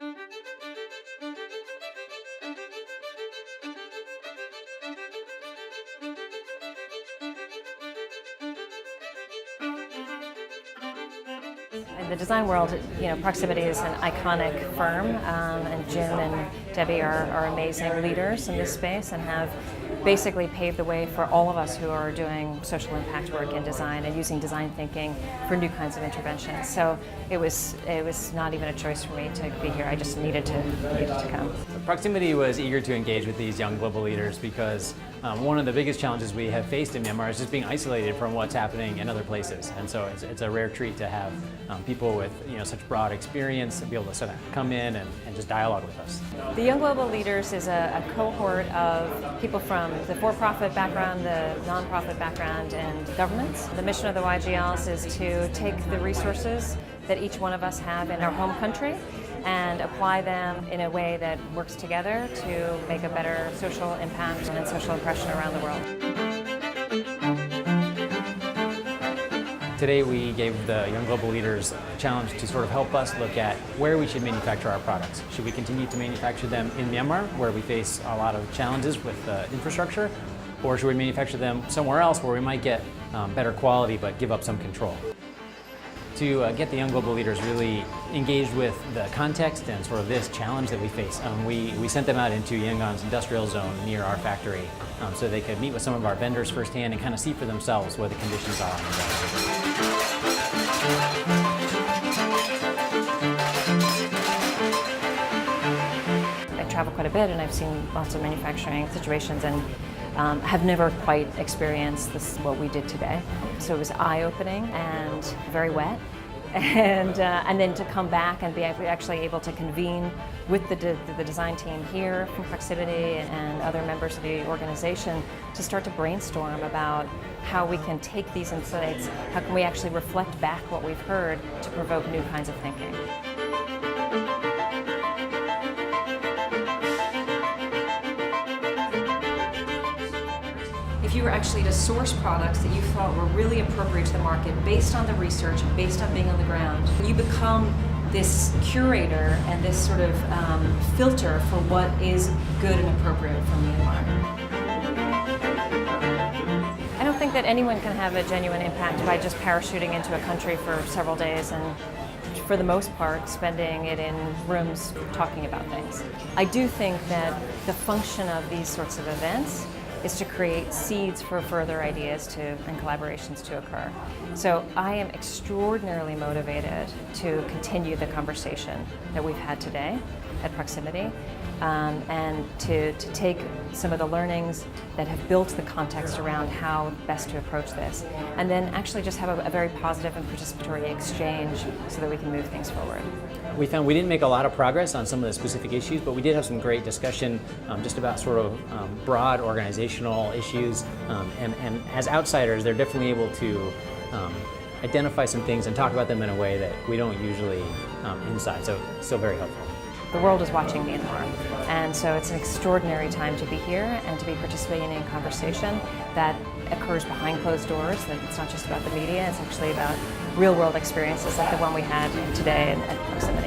In the design world, Proximity is an iconic firm, and Jim and Debbie are amazing leaders in this space and have basically paved the way for all of us who are doing social impact work in design and using design thinking for new kinds of interventions. So it was not even a choice for me to be here. I just needed to come. Proximity was eager to engage with these young global leaders because one of the biggest challenges we have faced in Myanmar is just being isolated from what's happening in other places. And so it's a rare treat to have people with such broad experience and be able to sort of come in and just dialogue with us. The Young Global Leaders is a cohort of people from the for-profit background, the non-profit background, and governments. The mission of the YGLs is to take the resources that each one of us have in our home country and apply them in a way that works together to make a better social impact and social impression around the world. Today we gave the Young Global Leaders a challenge to sort of help us look at where we should manufacture our products. Should we continue to manufacture them in Myanmar, where we face a lot of challenges with infrastructure, or should we manufacture them somewhere else where we might get better quality but give up some control? To get the Young Global Leaders really engaged with the context and sort of this challenge that we face, we sent them out into Yangon's industrial zone near our factory so they could meet with some of our vendors firsthand and kind of see for themselves what the conditions are on the ground. I travel quite a bit and I've seen lots of manufacturing situations and have never quite experienced what we did today. So it was eye-opening and very wet. And then to come back and be actually able to convene with the design team here from Proximity and other members of the organization to start to brainstorm about how we can take these insights, how can we actually reflect back what we've heard to provoke new kinds of thinking. If you were actually to source products that you thought were really appropriate to the market based on the research and based on being on the ground, you become this curator and this sort of filter for what is good and appropriate for Myanmar. I don't think that anyone can have a genuine impact by just parachuting into a country for several days and, for the most part, spending it in rooms talking about things. I do think that the function of these sorts of events is to create seeds for further ideas and collaborations to occur. So I am extraordinarily motivated to continue the conversation that we've had today at Proximity and to take some of the learnings that have built the context around how best to approach this, and then actually just have a very positive and participatory exchange so that we can move things forward. We found we didn't make a lot of progress on some of the specific issues, but we did have some great discussion just about sort of broad organizational issues, and as outsiders they're definitely able to identify some things and talk about them in a way that we don't usually inside, so still very helpful. The world is watching Myanmar, and so it's an extraordinary time to be here and to be participating in a conversation that occurs behind closed doors, that it's not just about the media, it's actually about real-world experiences like the one we had today at Proximity.